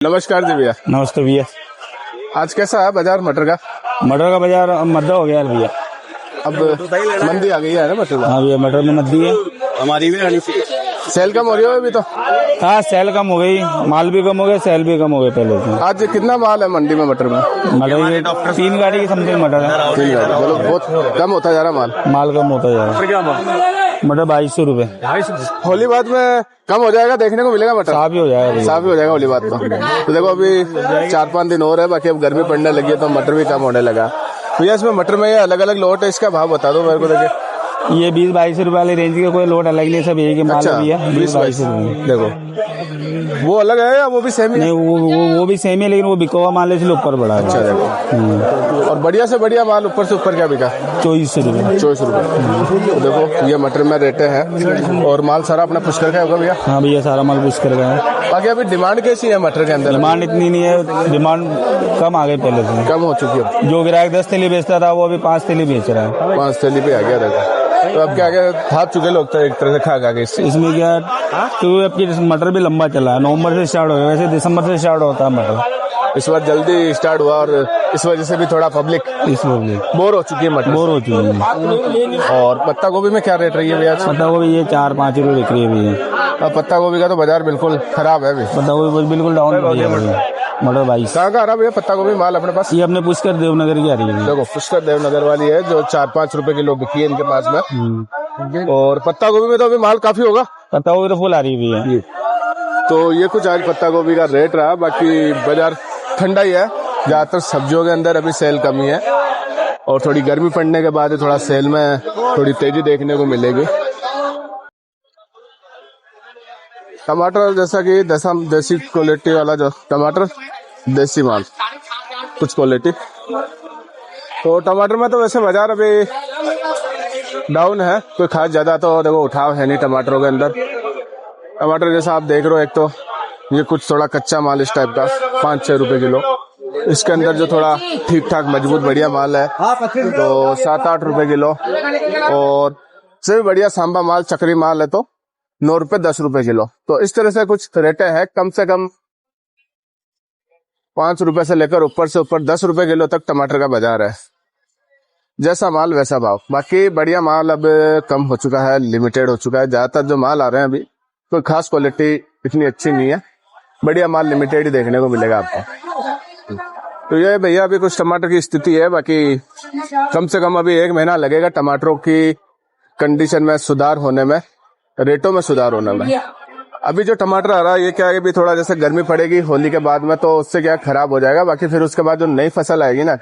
नमस्कार जी भैया। नमस्ते भैया। आज कैसा है बाजार मटर का? मटर का बाजार मद्दा हो गया भैया। अब मंदी आ गई है ना मटर में? हाँ भैया, मटर में मंदी है। हमारी भी आनी चाहिए। सेल कम हो रही है अभी तो? हाँ, सेल कम हो गई, माल भी कम हो गया, सेल भी कम हो गए पहले से। आज कितना माल है मंडी में मटर में? मटर ये 3 गाड़ी की समथिंग मटर है। 3 गाड़ी, बोलो बहुत कम होता जा रहा माल कम होता जा रहा। मटर 2200 रुपए। होली बाद में कम हो जाएगा, देखने को मिलेगा मटर? साफ ही हो जाएगा, साफ ही हो जाएगा होली बाद में। तो देखो अभी 4-5 दिन और है, बाकी अब गर्मी पड़ने लगी है तो मटर भी कम होने लगा। भैया इसमें मटर में ये अलग अलग लोट है, इसका भाव बता दो मेरे को। देखिए ये 20-22 रुपए वाले रेंज के कोई लोट अलग नहीं, सब एक ही माल है भैया। 20-22 रुपए। देखो वो अलग है या वो भी सेम ही? नहीं, वो भी सेम है, लेकिन वो बिका हुआ माल इसलिए ऊपर बढ़ा है। अच्छा देखो। और बढ़िया से बढ़िया माल ऊपर से ऊपर क्या बिका? 2400 रुपए। 24 रुपए। तो देखो ये मटर में रेटे हैं और माल सारा अपना पुष्कर का होगा भैया? हाँ भैया, सारा माल पुष्कर का है। बाकी अभी डिमांड कैसी है मटर के अंदर? डिमांड इतनी नहीं है, डिमांड कम आ गई पहले से, कम हो चुकी है। जो ग्राहक 10 थैली बेचता था वो अभी 5 थैली बेच रहा है। 5 थैली पे आ गया देखो। तो अब क्या भाप चुके लोग तो एक तरह से खा गए इसमें क्या, तो आपकी मटर भी लंबा चला है, नवंबर से स्टार्ट हो गया, वैसे दिसंबर से स्टार्ट होता है मटर। इस बार जल्दी स्टार्ट हुआ और इस वजह से भी थोड़ा पब्लिक बोर हो चुकी है मटर। बोर हो चुकी है। और पत्ता गोभी में क्या रेट रही है भैया? पत्ता गोभी ये 4-5 रुपए बिक रही है भैया। अब पत्ता गोभी का तो बाजार बिल्कुल खराब है अभी। पत्ता गोभी बिल्कुल डाउन हो गया है। मटर 22। कहाँ का आ रहा भैया पत्ता गोभी माल अपने पास? ये अपने पुष्कर देवनगर की आ रही है। देखो पुष्कर देवनगर वाली है जो 4-5 रुपए किलो बिकी है इनके पास में। और पत्ता गोभी में तो अभी माल काफी होगा? पत्ता गोभी तो फुल आ रही है भैया। तो ये कुछ आज पत्ता गोभी का रेट रहा। बाकी बाजार ठंडा ही है, ज्यादातर सब्जियों के अंदर अभी सेल कमी है और थोड़ी गर्मी पड़ने के बाद थोड़ा सेल में थोड़ी तेजी देखने को मिलेगी। टमाटर जैसा कि देसी क्वालिटी वाला जो टमाटर, देसी माल कुछ क्वालिटी। तो टमाटर में तो वैसे बाजार अभी डाउन है, कोई खास ज्यादा तो देखो उठाव है नहीं टमाटरों के अंदर। टमाटर जैसा आप देख रहे हो, एक तो ये कुछ थोड़ा कच्चा माल इस टाइप का 5-6 रुपए किलो। इसके अंदर जो थोड़ा ठीक ठाक मजबूत बढ़िया माल है तो 7-8 रुपए किलो। और से बढ़िया सांबा माल चक्री माल है तो 9 रुपए 10 रुपए किलो। तो इस तरह से कुछ रेटे हैं, कम से कम 5 रुपए से लेकर ऊपर से ऊपर 10 रुपए किलो तक टमाटर का बाजार है। जैसा माल वैसा भाव। बाकी बढ़िया माल अब कम हो चुका है, लिमिटेड हो चुका है। ज्यादातर जो माल आ रहे हैं अभी कोई खास क्वालिटी इतनी अच्छी नहीं है, बढ़िया माल लिमिटेड ही देखने को मिलेगा आपको। तो ये भैया अभी कुछ टमाटर की स्थिति है। बाकी कम से कम अभी 1 महीना लगेगा टमाटरों की कंडीशन में सुधार होने में, रेटों में सुधार होने में। अभी जो टमाटर आ रहा है ये क्या है, अभी थोड़ा जैसे गर्मी पड़ेगी होली के बाद में तो उससे क्या खराब हो जाएगा। बाकी फिर उसके बाद जो नई फसल आएगी ना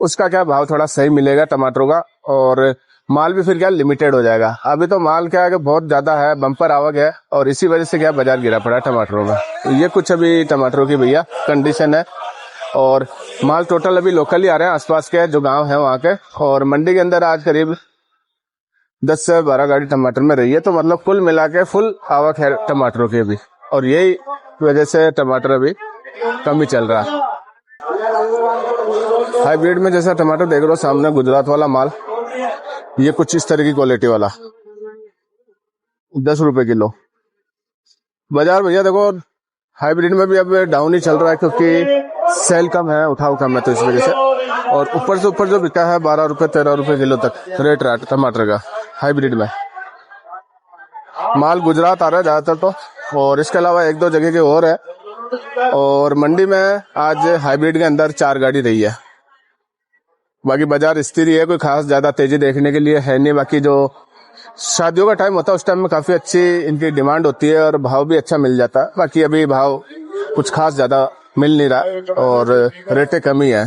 उसका क्या भाव थोड़ा सही मिलेगा टमाटरों का, और माल भी फिर क्या लिमिटेड हो जाएगा। अभी तो माल क्या है कि बहुत ज्यादा है, बम्पर आवक है और इसी वजह से क्या बाजार गिरा पड़ा है टमाटरों में। तो ये कुछ अभी टमाटरों की भैया कंडीशन है। और माल टोटल अभी लोकल ही आ रहे हैं, आसपास के जो गांव है वहां के। और मंडी के अंदर आज करीब 10 से 12 गाड़ी टमाटर में रही है, तो मतलब कुल मिला के फुल आवक है टमाटरों की अभी। और यही वजह से टमाटर अभी कम ही चल रहा है। हाइब्रिड में जैसा टमाटर देख रहे हो सामने, गुजरात वाला माल, ये कुछ इस तरह की क्वालिटी वाला 10 रुपए किलो। बाजार भैया देखो हाइब्रिड में भी अब डाउन ही चल रहा है क्योंकि सेल कम है, उठाव कम है, तो इस वजह से। और ऊपर से ऊपर जो बिका है 12 रुपए 13 रुपए किलो तक रेट रहा टमाटर का हाइब्रिड में। माल गुजरात आ रहा है ज्यादातर तो, और इसके अलावा 1-2 जगह के और है। और मंडी में आज हाइब्रिड के अंदर 4 गाड़ी रही है। बाकी बाजार स्थिर ही है, कोई खास ज्यादा तेजी देखने के लिए है नहीं। बाकी जो शादियों का टाइम होता है उस टाइम में काफी अच्छी इनकी डिमांड होती है और भाव भी अच्छा मिल जाता है। बाकी अभी भाव कुछ खास ज्यादा मिल नहीं रहा और रेटें कम ही है।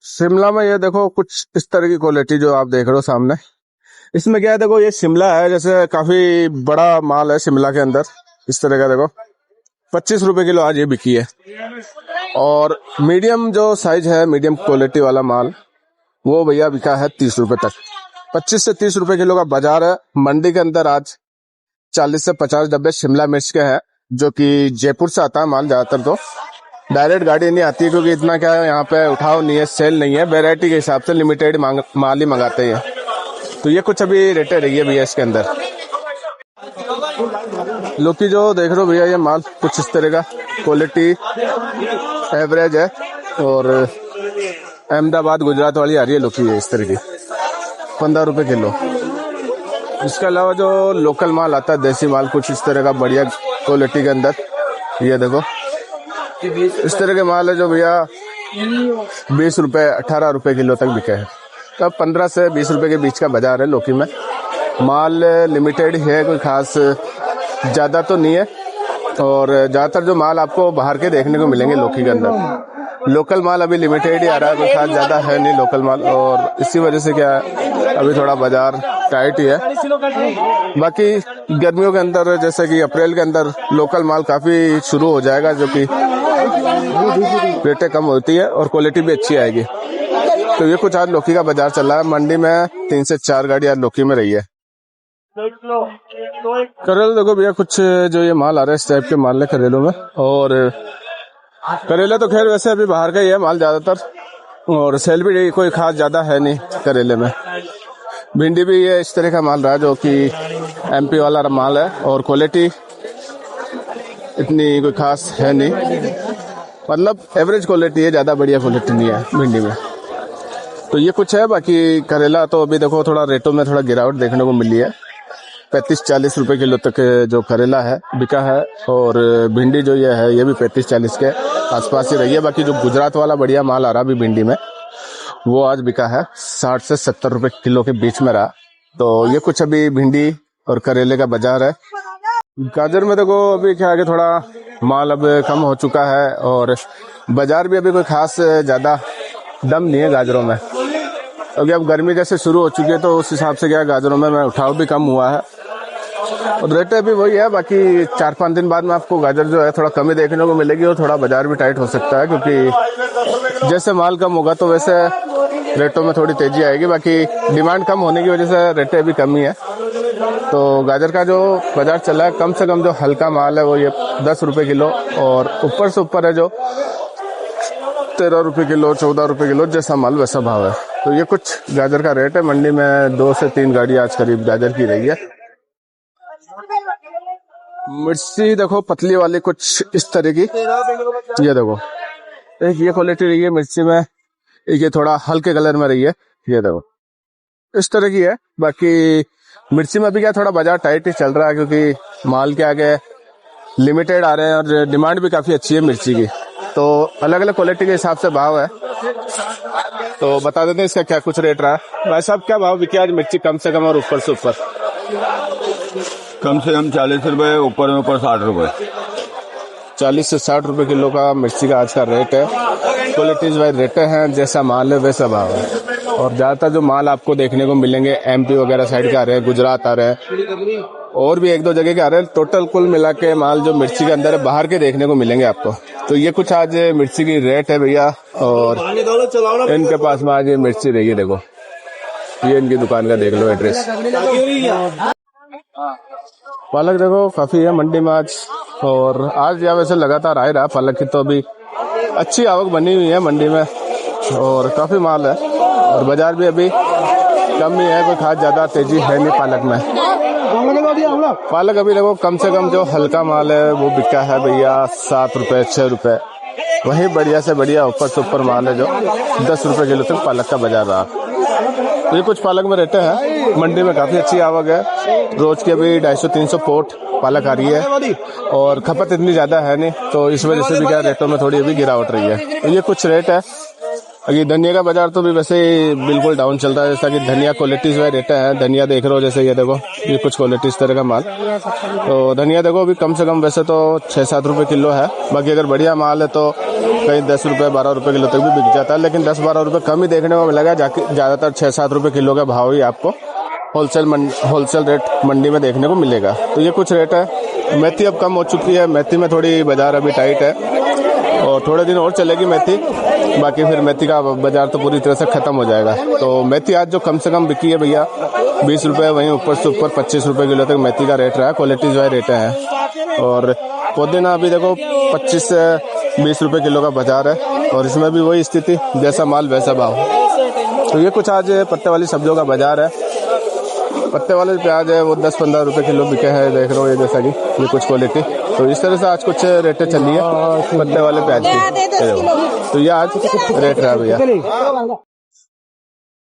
शिमला में ये देखो कुछ इस तरह की क्वालिटी जो आप देख रहे हो सामने, इसमें क्या है देखो ये शिमला है, जैसे काफी बड़ा माल है शिमला के अंदर। इस तरह का देखो 25 रुपए किलो आज ये बिकी है। और मीडियम जो साइज है, मीडियम क्वालिटी वाला माल, वो भैया बिका है 30 रुपए तक। 25 से 30 रुपए किलो का बाजार है मंडी के अंदर। आज 40 से 50 डब्बे शिमला मिर्च के हैं, जो कि जयपुर से आता है माल। ज्यादातर तो डायरेक्ट गाड़ी नहीं आती क्योंकि इतना क्या है यहाँ पे उठाव नहीं है, सेल नहीं है, वेराइटी के हिसाब से लिमिटेड माल ही मंगाते हैं। तो ये कुछ अभी रेटें रही है भैया इसके अंदर। लौकी जो देख रहे हो भैया, ये माल कुछ इस तरह का, क्वालिटी एवरेज है और अहमदाबाद गुजरात वाली आ रही है लौकी है इस तरह की, 15 रुपए किलो। इसके अलावा जो लोकल माल आता है, देसी माल कुछ इस तरह का बढ़िया क्वालिटी के अंदर, ये देखो इस तरह के माल है जो भैया 20 रुपए 18 रुपए किलो तक बिके हैं। तब 15 से 20 रुपए के बीच का बाजार है लौकी में। माल लिमिटेड है, कोई खास ज़्यादा तो नहीं है और ज़्यादातर जो माल आपको बाहर के देखने को मिलेंगे लौकी के अंदर। लोकल माल अभी लिमिटेड ही आ रहा है, कोई खास ज़्यादा है नहीं लोकल माल, और इसी वजह से क्या अभी थोड़ा बाजार टाइट ही है। बाकी गर्मियों के अंदर जैसे कि अप्रैल के अंदर लोकल माल काफ़ी शुरू हो जाएगा, जो कि रेटें कम होती है और क्वालिटी भी अच्छी आएगी। तो ये कुछ आज लौकी का बाजार चल रहा है। मंडी में 3 से 4 गाड़ी आज लौकी में रही है। करेला देखो भैया, कुछ जो ये माल आ रहा है इस टाइप के माल है करेलों में। और करेला तो खैर वैसे अभी बाहर का ही है माल ज्यादातर, और सेल भी कोई खास ज्यादा है नहीं करेले में। भिंडी भी ये इस तरह का माल रहा जो कि MP वाला माल है और क्वालिटी इतनी कोई खास है नहीं, मतलब एवरेज क्वालिटी है, ज्यादा बढ़िया क्वालिटी नहीं है भिंडी में। तो ये कुछ है। बाकी करेला तो अभी देखो थोड़ा रेटों में थोड़ा गिरावट देखने को मिली है, 35-40 रुपए किलो तक जो करेला है बिका है, और भिंडी जो ये है ये भी 35-40 के आसपास ही रही है। बाकी जो गुजरात वाला बढ़िया माल आ रहा अभी भिंडी में, वो आज बिका है 60 से 70 रुपए किलो के बीच में रहा। तो ये कुछ अभी भिंडी और करेले का बाजार है। गाजर में देखो अभी क्या है कि थोड़ा माल अब कम हो चुका है और बाजार भी अभी कोई खास ज्यादा दम नहीं है गाजरों में, क्योंकि अब गर्मी जैसे शुरू हो चुकी है तो उस हिसाब से क्या गाजरों में उठाव भी कम हुआ है और रेटें भी वही है। बाकी 4-5 दिन बाद में आपको गाजर जो है थोड़ा कमी देखने को मिलेगी और थोड़ा बाजार भी टाइट हो सकता है, क्योंकि जैसे माल कम होगा तो वैसे रेटों में थोड़ी तेजी आएगी। बाकी डिमांड कम होने की वजह से रेटें भी कम ही है। तो गाजर का जो बाजार चला है, कम से कम जो हल्का माल है वो ये 10 रुपए किलो, और ऊपर से ऊपर है जो 13 रुपए किलो 14 रुपए किलो, जैसा माल वैसा भाव है। तो ये कुछ गाजर का रेट है। मंडी में 2 से 3 गाड़ी आज करीब गाजर की रही है। मिर्ची देखो पतली वाली कुछ इस तरह की, ये देखो एक ये क्वालिटी रही है मिर्ची में, एक ये थोड़ा हल्के कलर में रही है, ये देखो इस तरह की है। बाकी मिर्ची में भी क्या थोड़ा बाजार टाइट ही चल रहा है, क्योंकि माल के आगे लिमिटेड आ रहे हैं और डिमांड भी काफी अच्छी है मिर्ची की। तो अलग अलग क्वालिटी के हिसाब से भाव है, तो बता देते हैं इसका क्या कुछ रेट रहा है। भाई साहब क्या भाव बिके आज मिर्ची कम से कम और ऊपर से ऊपर? कम से कम 40 रुपए, ऊपर में ऊपर 60 रुपए। 40 से 60 रुपए किलो का मिर्ची का आज का रेट है। क्वालिटीज वाइज रेट हैं, जैसा माल है वैसा भाव है। और ज्यादातर जो माल आपको देखने को मिलेंगे MP वगैरह साइड के आ रहे हैं, गुजरात आ रहे हैं, और भी 1-2 जगह के आ रहे हैं। टोटल कुल मिला के माल जो मिर्ची के अंदर है बाहर के देखने को मिलेंगे आपको। तो ये कुछ आज मिर्ची की रेट है भैया, और इनके पास में आज मिर्ची रही है। देखो ये इनकी दुकान का देख लो एड्रेस। पालक देखो काफी है मंडी में आज, और आज या वैसे लगातार आ ही रहा पालक की, तो अभी अच्छी आवक बनी हुई है मंडी में और काफी माल है, और बाजार भी अभी कम ही है, कोई खास ज्यादा तेजी है नहीं पालक में। पालक अभी देखो कम से कम जो हल्का माल है वो बिका है भैया 7 रुपए 6 रुपए, वही बढ़िया से बढ़िया ऊपर से ऊपर माल है जो 10 रुपए किलो तक पालक का बाजार रहा। तो ये कुछ पालक में रेटे हैं। मंडी में काफी अच्छी आवक है, रोज की अभी 250-300 पोट पालक आ रही है, और खपत इतनी ज्यादा है नहीं, तो इस वजह से भी क्या रेटों में थोड़ी अभी गिरावट रही है। तो ये कुछ रेट है। अभी धनिया का बाजार तो भी वैसे बिल्कुल डाउन चल रहा है, जैसा कि धनिया क्वालिटीज में रेट है। धनिया देख रहे हो, जैसे ये देखो ये कुछ क्वालिटी इस तरह का माल। तो धनिया देखो अभी कम से कम वैसे तो 6-7 रुपए किलो है, बाकी अगर बढ़िया माल है तो कहीं 10 रुपए 12 रुपए किलो तक भी बिक जाता है, लेकिन 10-12 रुपए कम ही देखने को मिलेगा। ज्यादातर 6-7 रुपए किलो का भाव ही आपको होलसेल रेट मंडी में देखने को मिलेगा। तो ये कुछ रेट है। मेथी अब कम हो चुकी है, मेथी में थोड़ी बाजार अभी टाइट है, और थोड़े दिन और चलेगी मेथी, बाकी फिर मेथी का बाजार तो पूरी तरह से खत्म हो जाएगा। तो मेथी आज जो कम से कम बिकी है भैया 20 रुपए, वहीं ऊपर से ऊपर 25 रुपए किलो तक मेथी का रेट रहा है। क्वालिटीज वाइज रेट है। और पुदीना अभी देखो 25 से 20 रुपए किलो का बाजार है, और इसमें भी वही स्थिति, जैसा माल वैसा भाव। तो ये कुछ आज पत्ते वाली सब्जियों का बाजार है। पत्ते वाले प्याज है वो 10-15 रुपए किलो बिके हैं, देख रहे हो ये जैसा कि ये कुछ क्वालिटी। तो इस तरह से आज कुछ रेटें चल रही है पत्ते वाले प्याज की। तो ये आज रेट रहा भैया।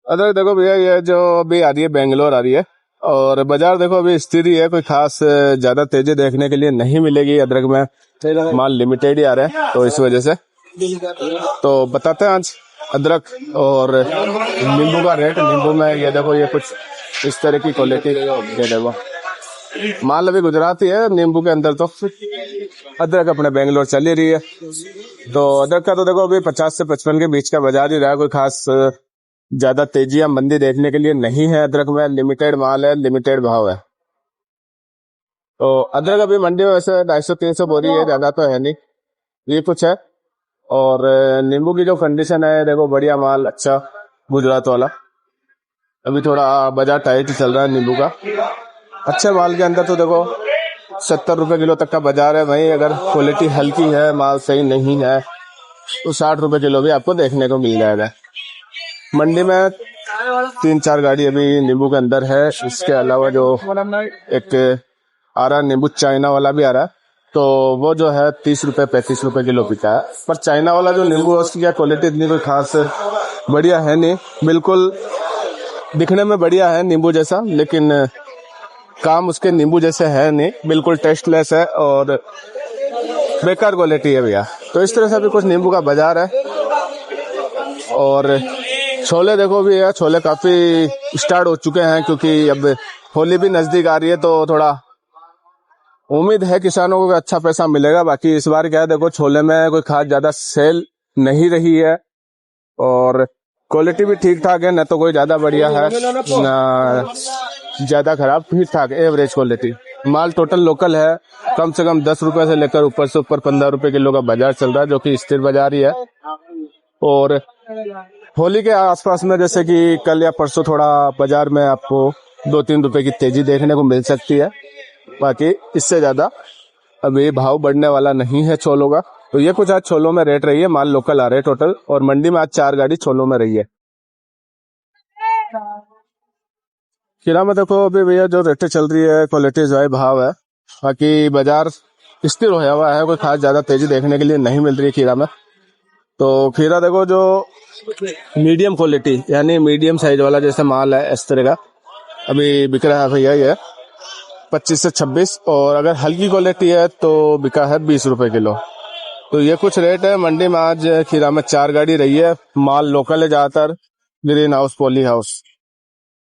अदरक देखो भैया, ये जो अभी आ रही है बेंगलोर आ रही है, और बाजार देखो अभी स्थिर ही है, कोई खास ज्यादा तेजी देखने के लिए नहीं मिलेगी। अदरक में माल लिमिटेड ही आ रहा है, तो इस वजह से तो बताते हैं आज अदरक और नींबू का रेट। नींबू में ये देखो ये कुछ इस तरह की क्वालिटी, ये देखो माल अभी गुजराती है नींबू के अंदर। तो अदरक अपने बेंगलोर चल ही रही है। तो अदरक का तो देखो अभी 50 से 55 के बीच का बाजार ही रहा है, कोई खास ज्यादा तेजी या मंदी देखने के लिए नहीं है। अदरक में लिमिटेड माल है, लिमिटेड भाव है। तो अदरक अभी मंडी में वैसे 250-300 बोरी है, ज्यादा तो है नहीं, ये कुछ है। और नींबू की जो कंडीशन है देखो, बढ़िया माल, अच्छा गुजरात वाला। अभी थोड़ा बाजार टाइट चल रहा है नींबू का। अच्छे माल के अंदर तो देखो 70 रुपए किलो तक का बाजार है। वहीं अगर क्वालिटी हल्की है, माल सही नहीं है, तो 60 रुपए किलो भी आपको देखने को मिल जाएगा। मंडी में 3-4 गाड़ी अभी नींबू के अंदर है। इसके अलावा जो एक आ रहा नींबू चाइना वाला भी आ रहा है, तो वो जो है 30 रुपए 35 रुपए किलो बिका है। पर चाइना वाला जो नींबू है उसकी क्या क्वालिटी इतनी कोई खास बढ़िया है नहीं, बिल्कुल दिखने में बढ़िया है नींबू जैसा, लेकिन काम उसके नींबू जैसे है नहीं, बिल्कुल टेस्टलेस है और बेकार क्वालिटी है भैया। तो इस तरह से अभी कुछ नींबू का बाजार है। और छोले देखो भी है, छोले काफी स्टार्ट हो चुके हैं, क्योंकि अब होली भी नजदीक आ रही है, तो थोड़ा उम्मीद है किसानों को अच्छा पैसा मिलेगा। बाकी इस बार क्या है देखो, छोले में कोई खास ज्यादा सेल नहीं रही है, और क्वालिटी भी ठीक ठाक है, न तो कोई ज्यादा बढ़िया है न ज्यादा खराब, ठीक ठाक एवरेज क्वालिटी माल। टोटल लोकल है, कम से कम 10 रुपए से लेकर ऊपर से ऊपर 15 रुपए किलो का बाजार चल रहा है, जो कि स्थिर बाजार ही है। और होली के आसपास में जैसे कि कल या परसों थोड़ा बाजार में आपको 2-3 रुपए की तेजी देखने को मिल सकती है। बाकी इससे ज्यादा अभी भाव बढ़ने वाला नहीं है छोलों का। तो ये कुछ आज छोलों में रेट रही है, माल लोकल आ रहे हैं टोटल। और मंडी में आज 4 गाड़ी छोलों में रही है। खीरा में देखो अभी भैया जो रेटें चल रही है, क्वालिटी जो है भाव है, बाकी बाजार स्थिर होया हुआ है, कोई खास ज्यादा तेजी देखने के लिए नहीं मिल रही है खीरा में। तो खीरा देखो जो मीडियम क्वालिटी यानी मीडियम साइज वाला जैसे माल है, इस तरह का अभी बिक रहा है भैया, ये 25 से 26। और अगर हल्की क्वालिटी है तो बिका है 20 रुपए किलो। तो ये कुछ रेट है मंडी में। आज खीरा में 4 गाड़ी रही है, माल लोकल है ज्यादातर, ग्रीन हाउस, पॉली हाउस।